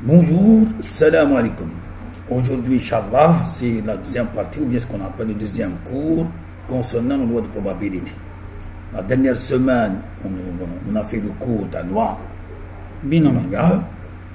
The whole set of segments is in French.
Bonjour, salam alaikum. Aujourd'hui, Inch'Allah, c'est la deuxième partie, ou bien ce qu'on appelle le deuxième cours concernant la loi de probabilité. La dernière semaine, on a fait le cours de la loi binomiale.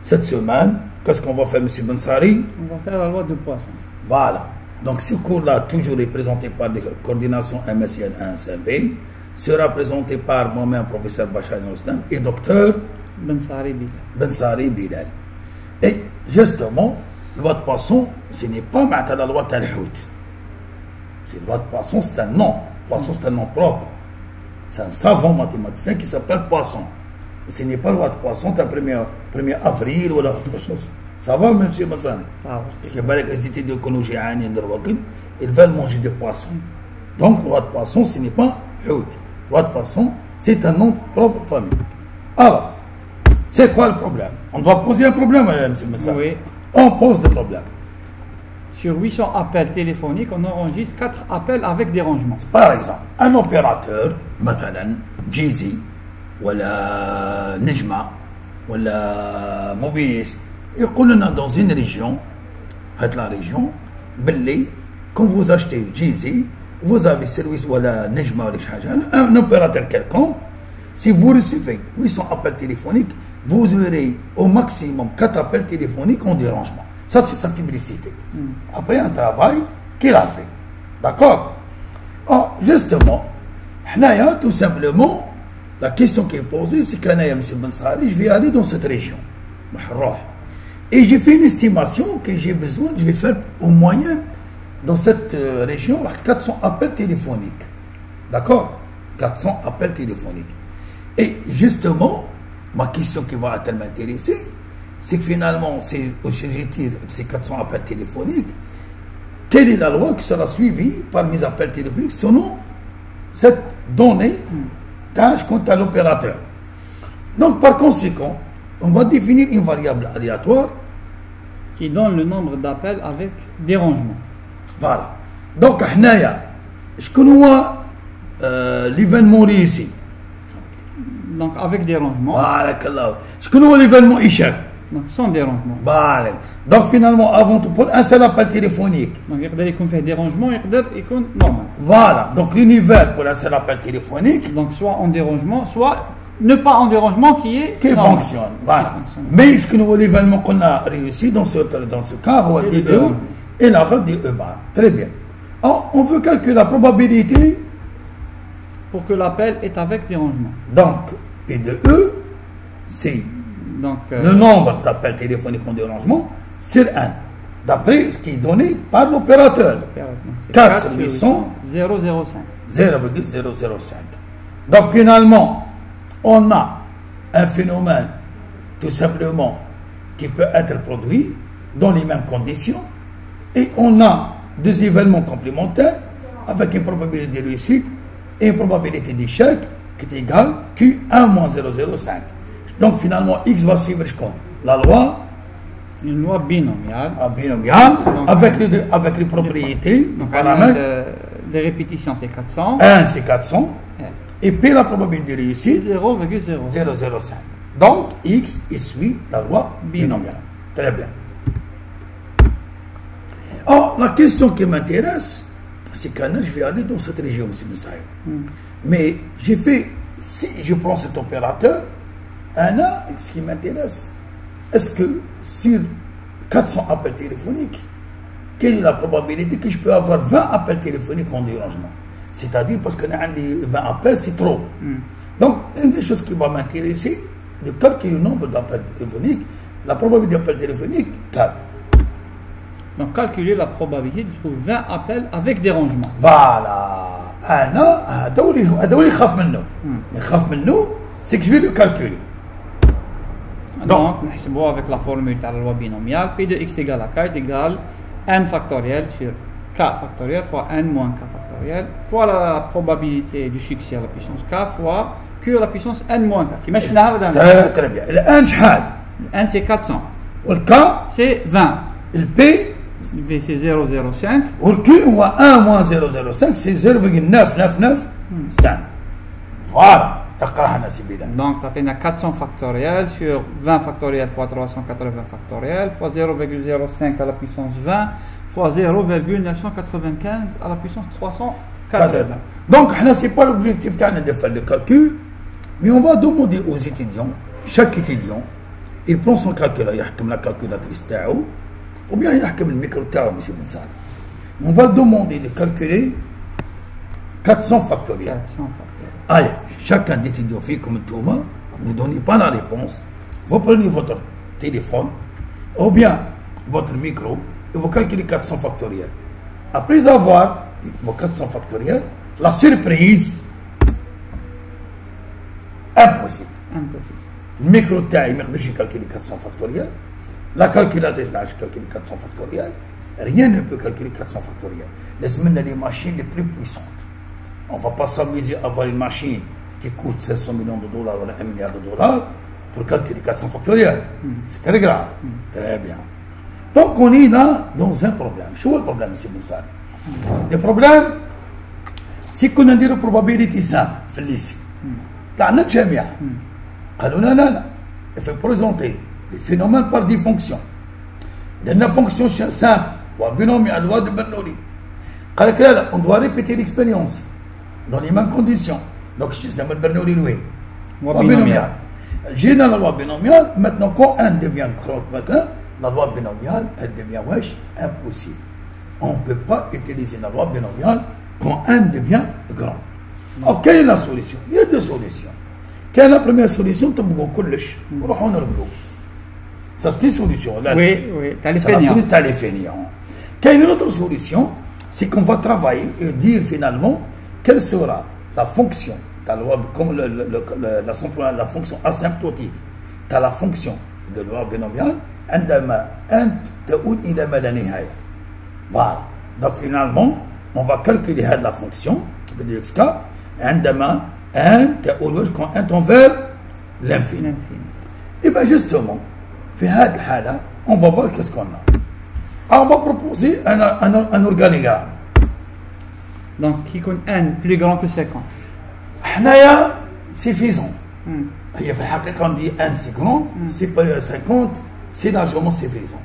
Cette semaine, qu'est-ce qu'on va faire, M. Bensari? On va faire la loi de Poisson. Voilà. Donc, ce cours-là, toujours est présenté par les coordinations MSIL 1 CV, sera présenté par moi-même, professeur Bachar Al-Islam, et docteur Bensari Bilal. Et justement, la loi de Poisson, ce n'est pas la loi de Talhout. La loi de Poisson, c'est un nom. Poisson, c'est un nom propre. C'est un savant mathématicien qui s'appelle Poisson. Et ce n'est pas la loi de Poisson, c'est le 1er avril ou autre chose. Ça va, M. Massani? Ça va. Parce que les études d'écologie, ils veulent manger des poissons. Donc, la loi de Poisson, ce n'est pas Hout. La loi de Poisson, c'est un nom de propre famille. Alors, c'est quoi le problème? On doit poser un problème, M. Massani. Oui. On pose des problèmes. Sur 800 appels téléphoniques, on enregistre 4 appels avec dérangement. Par exemple, un opérateur, مثلا جيزي ولا نجمة ولا موبيس يقول لنا dans une région, هاد la région, باللي quand vous achetez جيزي, vous avez service ولا نجمة ولا شي حاجة, un opérateur quelconque, si vous recevez 800 appels téléphoniques, vous aurez au maximum 4 appels téléphoniques en dérangement. Ça, c'est sa publicité. Après un travail qu'il a fait. D'accord? Alors, justement, tout simplement, la question qui est posée, c'est qu'Anaya, M. Bensari, je vais aller dans cette région. Et j'ai fait une estimation que j'ai besoin, je vais faire au moyen, dans cette région, 400 appels téléphoniques. D'accord? 400 appels téléphoniques. Et justement, ma question qui va m'intéresser, c'est que finalement, ces 400 appels téléphoniques, quelle est la loi qui sera suivie par mes appels téléphoniques selon cette donnée tâche quant à l'opérateur? Donc, par conséquent, on va définir une variable aléatoire qui donne le nombre d'appels avec dérangement. Voilà. Donc, je connais l'événement réussi. Donc, avec dérangement. Voilà. Je connais l'événement échec. Donc, sans dérangement. Voilà. Donc, finalement, avant tout, pour un seul appel téléphonique. Donc, il peut faire dérangement, il peut normal. Voilà. Donc, l'univers pour un seul appel téléphonique. Donc, soit en dérangement, soit ne pas en dérangement qui fonctionne. Voilà. Mais ce que nous l'événement qu'on a réussi dans ce cas, on va dire E et la règle de E bar. Très bien. Alors, on veut calculer la probabilité pour que l'appel est avec dérangement. Donc, P de E, c'est le nombre d'appels téléphoniques en dérangement sur 1, d'après ce qui est donné par l'opérateur. 4 sur 800, 0,005. Donc finalement, on a un phénomène tout simplement qui peut être produit dans les mêmes conditions, et on a des événements complémentaires avec une probabilité de réussite et une probabilité d'échec qui est égale Q1 moins 0,05. Donc finalement, X va suivre la loi. Une loi binomiale. Avec les propriétés. Donc paramètres. Les répétitions, c'est 400. 1, c'est 400. Et P, la probabilité de réussite, 0,005. Donc, X, il suit la loi binomiale. Très bien. Alors, la question qui m'intéresse, c'est que je vais aller dans cette région, M. Messaï. Mais j'ai fait, si je prends cet opérateur, ce qui m'intéresse, est-ce que sur 400 appels téléphoniques, quelle est la probabilité que je peux avoir 20 appels téléphoniques en dérangement? C'est-à-dire parce que 20 appels, c'est trop. Donc, une des choses qui va m'intéresser, de calculer le nombre d'appels téléphoniques, la probabilité d'appels téléphoniques, 4. Donc, calculer la probabilité de trouver 20 appels avec dérangement. Voilà. C'est que je vais le calculer. Donc, nous avec la formule de la loi binomiale, P de x égale à k est égal n factoriel sur k factoriel fois n moins k factoriel fois la probabilité du succès à la puissance k fois q à la puissance n moins k. Qui marche là. Très bien. Le n, c'est 400. Le k, c'est 20. Le p, c'est 0,05. Le q, on voit 1 moins 0,05, c'est 0,9995. Voilà. اقراها لنا سي بلال. Donc, تعطينا 400 factoriel sur 20 factoriel fois 380 factoriel fois 0,05 à la puissance 20 fois 0,995 à la puissance 380. Donc, c'est pas l'objectif de faire le calcul, mais on va demander aux étudiants, chaque étudiant, il prend son calculateur, il يحكم la calculatrice تاعو, ou bien il يحكم le micro تاعو, monsieur Mensal. On va demander de calculer 400 factoriels. 400 factoriel. Allez, chacun d'étudiants fait comme tout le monde, ne donnez pas la réponse. Vous prenez votre téléphone, ou bien votre micro, et vous calculez 400 factoriels. Après avoir vos 400 factoriels, la surprise, impossible. Le micro taille, je calculer 400 factoriels. La calculatrice, je calcule 400 factoriels. Rien ne peut calculer 400 factoriels. Les machines les plus puissantes. On ne va pas s'amuser à avoir une machine qui coûte 500 millions de dollars ou 1 milliard de dollars pour calculer 400 factoriels. C'est très grave. Très bien. Donc on est là dans un problème. C'est quoi le problème, M. Moussal? Le problème, c'est qu'on a des probabilités simples. Félicie. Dans notre jamia. Alors là, il faut présenter les phénomènes par des fonctions. Dans une fonction simple, ou binomiale, loi de Bernoulli. On doit répéter l'expérience dans les mêmes conditions. Donc, je suis dans le Bernoulli, oui. Loi binomiale. J'ai dans la loi binomiale, maintenant, quand un devient grand, maintenant, la loi binomiale, elle devient impossible. On ne peut pas utiliser la loi binomiale quand un devient grand. Alors, quelle est la solution? Il y a deux solutions. Quelle est la première solution? Ça, c'est une solution. Oui, t'as les feignants. T'as les feignants. Quelle est l'autre solution? C'est qu'on va travailler et dire finalement quelle sera la fonction, comme la fonction asymptotique, tu as la fonction de loi binomiale, voilà. Donc finalement, on va calculer la fonction de l'XK, quand un tend vers l'infini. Et bien justement, on va voir qu'est-ce qu'on a. Alors, on va proposer un organigramme. Donc, qui compte n plus grand que 50. C'est suffisant. On dit n c'est grand, c'est pas 50, c'est largement suffisant.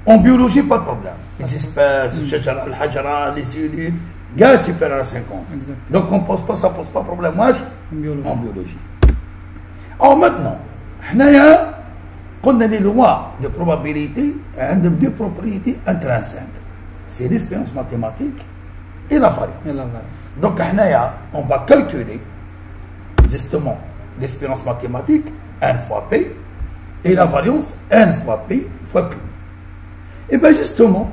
En biologie, pas de problème. Les espèces, les cellules, gaz supérieur à 50. Donc, ça ne pose pas de problème en biologie. Alors maintenant, on a des lois de probabilité, deux propriétés intrinsèques. C'est l'expérience mathématique et la variance. Donc, on va calculer justement l'expérience mathématique n fois p et la variance n fois p fois q. Et bien justement,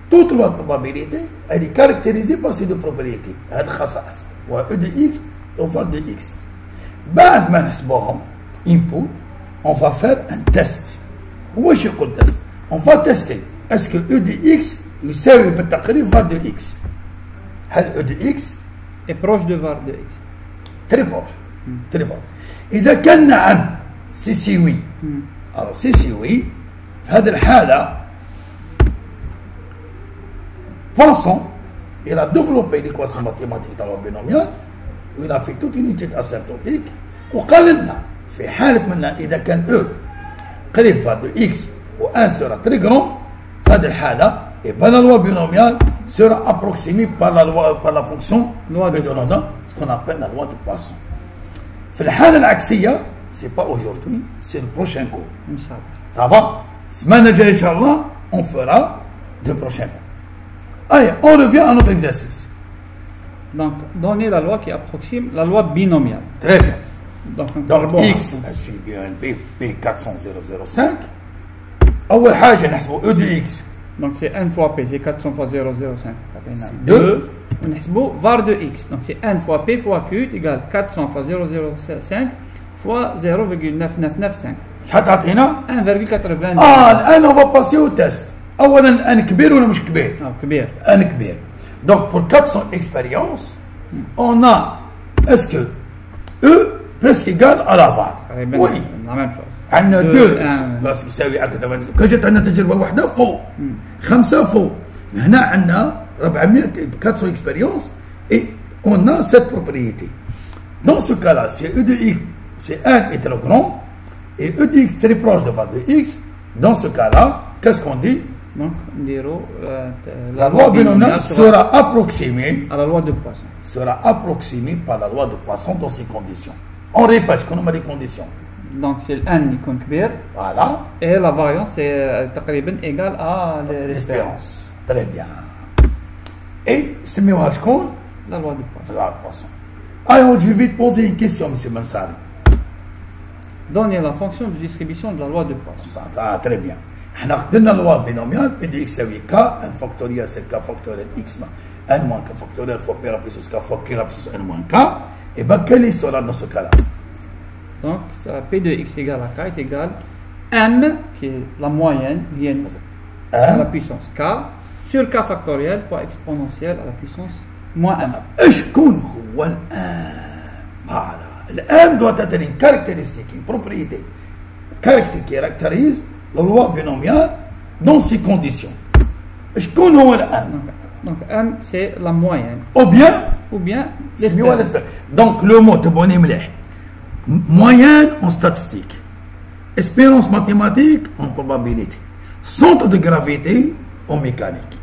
toute loi de probabilité, elle est caractérisée par ces deux propriétés. E de x ou var de x. Input, on va faire un test. On va tester. Est-ce que E de x يساوي بالتقريب var de x? هل E de x est proche de var de x? Très proche. Très proche. إذا كان نعم سي وي. Alors سي وي في هذه الحالة Poisson, il a développé l'équation mathématique dans le binomial, où il a fait toute une étude asymptotique, وقال لنا في حالة منا إذا كان E قريب var de x و 1 sera très grand, في هذه الحالة et ben la loi binomiale sera approximée par la fonction de Donaldin, ce qu'on appelle la loi de Poisson. في الحالة العكسية, c'est pas aujourd'hui, c'est le prochain cours. Ça va? Semaine prochaine, Inch'Allah, on fera le prochain cours. Allez, on revient à notre exercice. Donc, donner la loi qui approxime la loi binomiale. Très bien. Donc x suit bien P400,005. أول حاجة نحسبوا E de x. Donc c'est n fois p, c'est 400 fois 0,05. 2. On حسبوا var de x. Donc c'est n fois p fois q égale 400 fois 0,05 fois 0,9995. شحال تعطينا؟ 1,80. الآن on va passer au test. أولا n كبير ولا مش كبير؟ كبير. n كبير. Donc pour 400 expériences, on a est-ce que E presque égal à la var? Oui. La même chose. عندنا 2 بس يساوي أكثر. كان جت عندنا تجربة واحدة فوق 5 فوق. هنا عندنا 400 400 expériences et on a cette propriété. Dans ce cas-là, si E de x, c'est 1 est trop grand, et E de x très proche de x, dans ce cas-là, qu'est-ce qu'on dit? Donc, la loi binomiale sera approximée à la loi de Poisson. Sera approximée par la loi de Poisson dans ces conditions. On répète, qu'on a des conditions. Donc, c'est le n qui est كبير. Voilà. Et la variance est تقريبا égale à l'espérance. Très bien. Et c'est mieux à la loi de Poisson. La loi de Poisson. Alors, je vais te poser une question, M. Mansari. Donner la fonction de distribution de la loi de Poisson. Ça, très bien. On a donné la loi binomiale, P de x égale k, 1 factoriel c'est k factoriel x, n moins k factoriel fois p plus k fois k plus n moins k. Et bien, quel sera dans ce cas-là? Donc, P de x égale à k est égal à m, qui est la moyenne, vienne à la puissance k, sur k factoriel fois exponentielle à la puissance moins m. شكون هو الان؟ Voilà. الان doit être une caractéristique, une propriété qui caractérise la loi binomiale dans ces conditions. شكون هو الان؟ Donc m c'est la moyenne. Ou bien l'espérance. Donc le mot تبوني مليح. Moyenne en statistique, espérance mathématique en probabilité, centre de gravité en mécanique.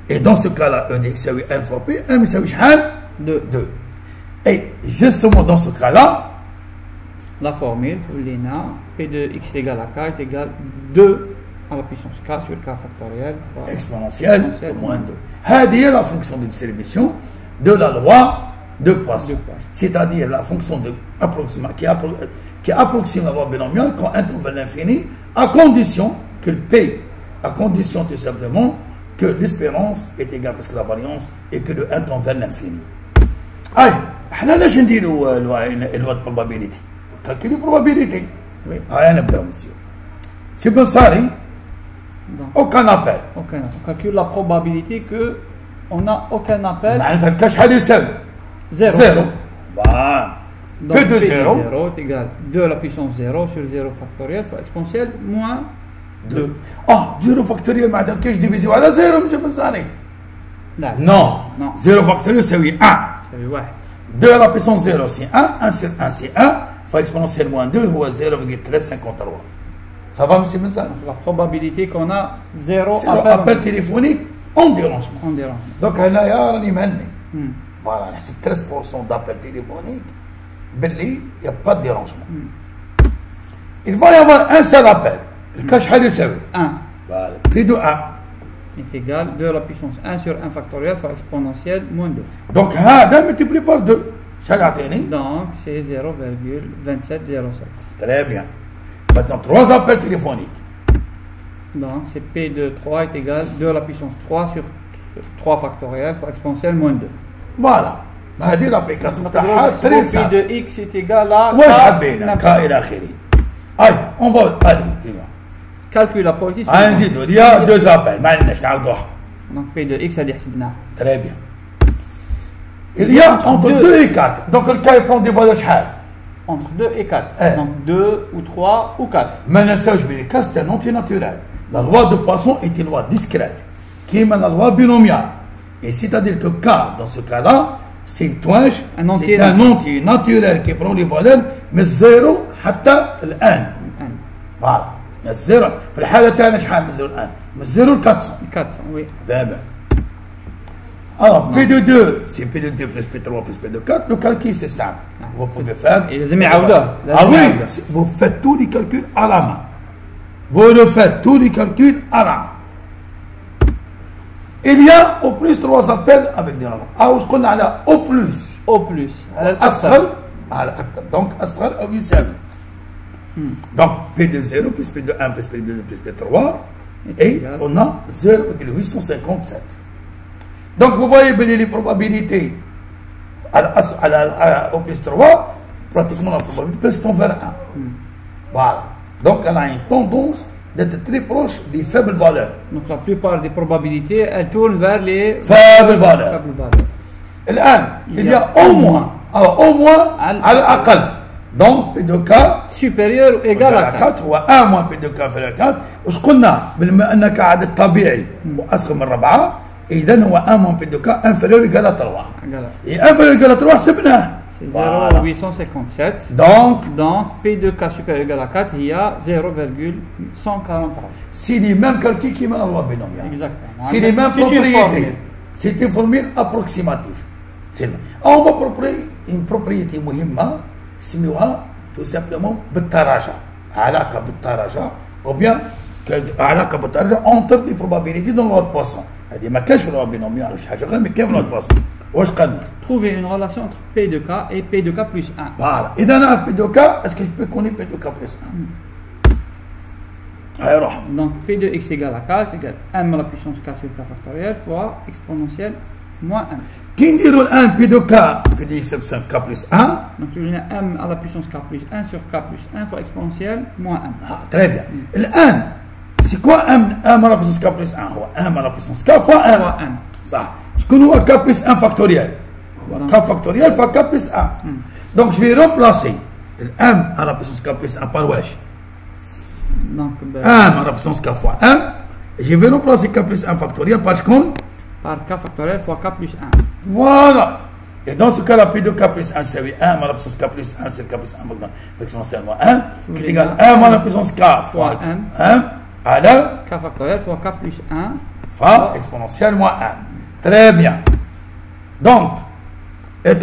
Et dans ce cas-là, E de x égale 1 fois P, M égale شحال 2. Et justement dans ce cas-là, la formule, P de x égale à k est égal 2 à la puissance k sur k factoriel exponentielle de moins 2. C'est la fonction de distribution de la loi de Poisson. C'est-à-dire la fonction qui approxime la loi binomiale quand un tend vers l'infini, à condition que le P, à condition tout simplement que l'espérance est égale parce que la variance et que le 1 tend vers l'infini. Aïe, on a dit la loi de probabilité. Calcul de probabilité. Oui. Aïe, monsieur. C'est bien ça, oui? Aucun appel. Aucun appel. On calcule la probabilité que on n'a aucun appel. Zéro. Bah. Donc P de 0 est égal 2 à la puissance 0 sur 0 factoriel fois exponentielle moins 2. Ah, 0 factoriel, madame, que je divise à 0, monsieur Bassani. Non. 0 factoriel, c'est 1. C'est 1. 2 à la puissance 0, c'est 1. 1 sur 1, c'est 1. Fois exponentielle moins 2, ou 0,1353. Ça va, monsieur Bassani? La probabilité qu'on a 0 appel téléphonique en dérangement. Donc, là, il y a voilà, c'est 13% d'appels téléphoniques. Il n'y a pas de dérangement. Il va y avoir un seul appel. Le cache de 1. Voilà. P de 1 est égal 2 à la puissance 1 sur 1 factoriel fois exponentielle moins 2. Donc, ça multiplié par 2. Donc, c'est 0,2707. Très bien. Maintenant, 3 appels téléphoniques. Donc, c'est P de 3 est égal 2 à la puissance 3 sur 3 factoriel fois exponentielle moins 2. Voilà. هذه l'application تاعها très simple. P de x est égal à واش حبينا k الى اخره. Allez, on va aller. Calcule la probabilité. نزيدوا il y a 2 appels ما عندناش نعاودوها. Donc P de x هذه حسبناها. Très bien. Il y a entre 2 et 4. Donc le cas prend des valeurs شحال. Entre 2 et 4. Donc 2 ou 3 ou 4. ما ننساوش بلي k c'est un entier naturel. La loi de Poisson est une loi discrète qui est la loi binomiale. Et c'est-à-dire que k dans ce cas-là c'est un entier naturel qui prend les valeurs من الزيرو حتى الان. فوالا الزيرو في الحاله تاعنا شحال من الزيرو الان؟ من الزيرو ل 400. 400 oui. دابا alors P de 2 c'est P de 2 plus P3 plus P de 4. Le calcul c'est simple. Vous pouvez faire. Et لازم يعاودوه. Ah oui, vous faites tous les calculs à la main. Vous refaites tous les calculs à la main. Il y a au plus 3 appels avec des nombres. Ah, je connais là au plus. Au plus. Donc, أصغر أو يساوي. Donc, P de 0 plus P de 1 plus P de 2 plus P de 3. Et on a 0,857. Donc, vous voyez bien les probabilités au plus 3, pratiquement la probabilité plus tend vers 1. Voilà. Donc, elle a une tendance d'être très proche des faibles valeurs. Donc la plupart des probabilités, elles tournent vers les faibles valeurs. Il y a au moins, à l'aqal. Donc, P de K supérieur ou égal à 4. هو 1 moins P de K في 4. وش قلنا؟ بما أن K عدد طبيعي وأصغر من 4 إذا هو 1 moins P de K inférieur ou égal à 3. Et inférieur ou égal à 3 حسبناه. C'est Voilà. 0,857. Donc, P de K supérieur égal à 4, il y a 0,143. c'est les mêmes calculs qui mènent à la loi binomiale. Exactement. C'est les mêmes C'est une propriétés. formule. C'est une formule approximative. C'est le même. On va proposer une propriété مهمة اسمها tout simplement بالتراجع. علاقة بالتراجع ou bien علاقة بالتراجع entre les probabilités dans la loi de Poisson. هذه ما كانش في اللغة binomiale ولا شي حاجة غير، mais كاين في اللغة de Poisson. واش قالنا؟ Trouver une relation entre P de K et P de K plus 1. Voilà. إذا أنا P de K, est-ce que je peux connaître P de K plus 1 هاي روح. Donc P de X égale à K, c'est égal à 1 à la puissance K sur K factoriel fois exponentielle moins 1. كي نديروا الآن P de K P de X épsilon K plus 1. Donc tu viens M à la puissance K plus 1 sur K plus 1 fois exponentielle moins 1. Ah, très bien. الآن c'est quoi M à la puissance K plus 1 هو M à la puissance K fois 1 Fois 1. صح. شكون هو K plus 1 factoriel هو K factoriel fois K plus 1. Donc je vais remplacer M à la puissance K plus 1 par واش Donc 1 à la puissance K fois 1. Je vais remplacer K plus 1 factoriel par شكون par K factoriel fois K plus 1. Voilà. Et dans ce cas-là, P de K plus 1, c'est 1 à la puissance K plus 1, c'est K plus 1 exponentielle moins 1, qui est égal à 1 à la puissance K fois 1 à la K factoriel fois K plus 1 fois exponentielle moins 1. Très bien. Donc, et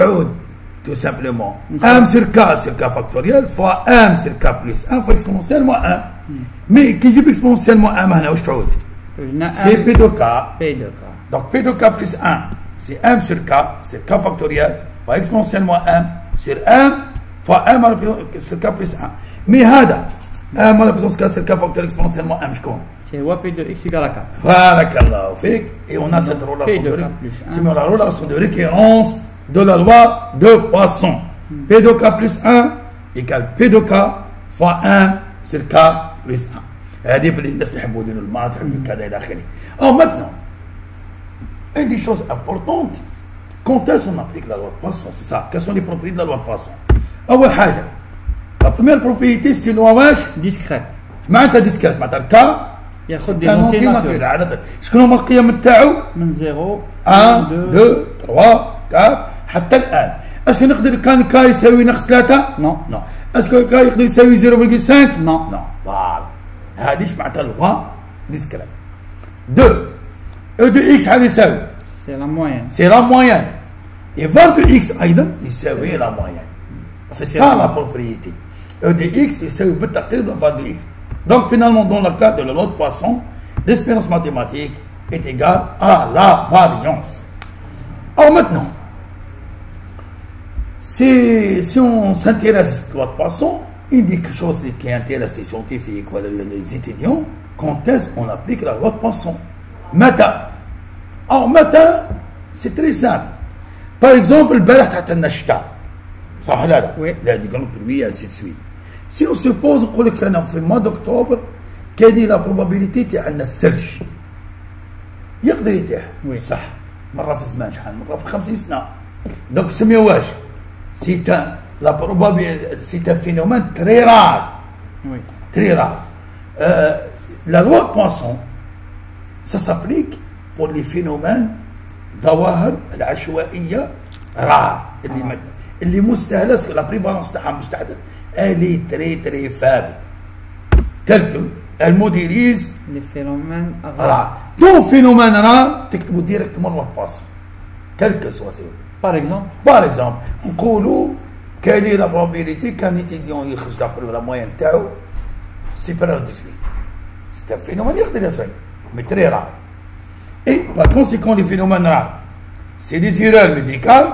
tout simplement, M sur K factoriel fois M sur K plus 1 fois exponentielle moins 1. Mais qui dit exponentielle moins 1, maintenant, je trouve c'est P de K. P de K. Donc P de K plus 1, c'est M sur K, c'est K factoriel, fois exponentielle moins 1, sur 1, fois M à la puissance sur K plus 1. Mais هذا M à la puissance K sur K factoriel exponentielle moins 1, شكون؟ C'est P de X égale à 4. Barakallahu fik. Et on a cette relation de K de plus 1. c'est la relation de récurrence de la loi de Poisson. P de K plus 1 égale P de K fois 1 sur K plus 1. هذه اللي الناس اللي يحبوا يديروا الماث يحبوا كذا إلى آخره. Alors maintenant, une des choses importantes, quand est-ce qu'on applique la loi de Poisson, c'est ça. Quelles sont les propriétés de la loi de Poisson? أول حاجة, la première propriété c'est une loi واش Discrète. معناتها ديسكريت معناتها الكا ياخذ دي نوتي ناتورال عادة. شكون هما القيم نتاعو؟ من 0 1 2 3 4 حتى الآن. اسكو نقدر كان كا يساوي ناقص 3؟ نو. نو. اسكو كا يقدر يساوي 0.5؟ نو. نو. فوالا. هذه معناتها لوا ديسكريت. 2 E de X شحال يساوي؟ C'est la moyenne. C'est la moyenne. Et 20 de X أيضا يساوي la moyenne. C'est ça la propriété. E de X يساوي بالتقريب 20 de X. Donc finalement dans le cas de la loi de Poisson, l'espérance mathématique est égale à la variance. Alors maintenant, si on s'intéresse à cette loi de Poisson, il dit quelque chose qui intéresse les scientifiques ou les étudiants, quand est-ce qu'on applique la loi de Poisson? Matin. Alors matin, c'est très simple. Par exemple, البارح تحت النشطة. صح ولا لا؟ Oui. لا دي grande pluie ainsi de suite. Si on suppose نقول لك أنا في الموis d'octobre كاين لا probabilité تاعنا الثلج. يقدر يتيح. Oui. صح. مرة في زمان شحال؟ مرة في 50 سنة. دونك سميو واش؟ C'est la probabilité, c'est un phénomène très rare. Oui. Très rare. La loi de Poisson, ça s'applique pour les phénomènes ظواهر العشوائية رار اللي مستهلة la prévalence تاعها باش تحدث elle est très très faible. Tel que elle modélise Les phénomènes rares. Tout phénomène rare تكتبوا directement loi de Poisson. Quel que soit ce. Par exemple. Par exemple, نقولوا quelle est la probabilité qu'un étudiant يخرج d'après la moyenne تاعو supérieure à 18. C'est un phénomène يقدر يصير mais très rare. Et par conséquent, les phénomènes rares, c'est des erreurs médicales,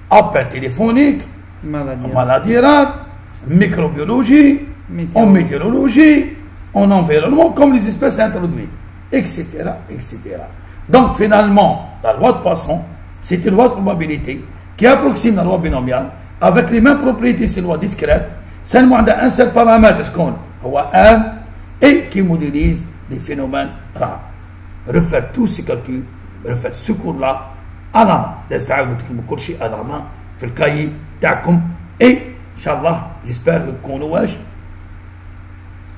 appels téléphoniques, maladies rares, microbiologie, en météorologie, en environnement, comme les espèces introduites, etc., etc. Donc finalement, la loi de Poisson, c'est une loi de probabilité qui approxime la loi binomiale avec les mêmes propriétés, c'est une loi discrète, seulement un seul paramètre, qu'on voit un, et qui modélise les phénomènes rares. Refaire tous ces calculs, refaire ce cours-là à la main. لازم تعاودوا تكتبوا كل شيء à la main في الكاي تاعكم. Et إن شاء الله j'espère تكونوا واش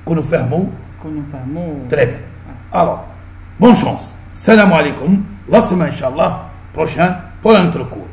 تكونوا فهموا. Très bien. Alors, bonne chance. Salam alaikum. La semaine, Inch'Allah, prochaine pour un autre cours.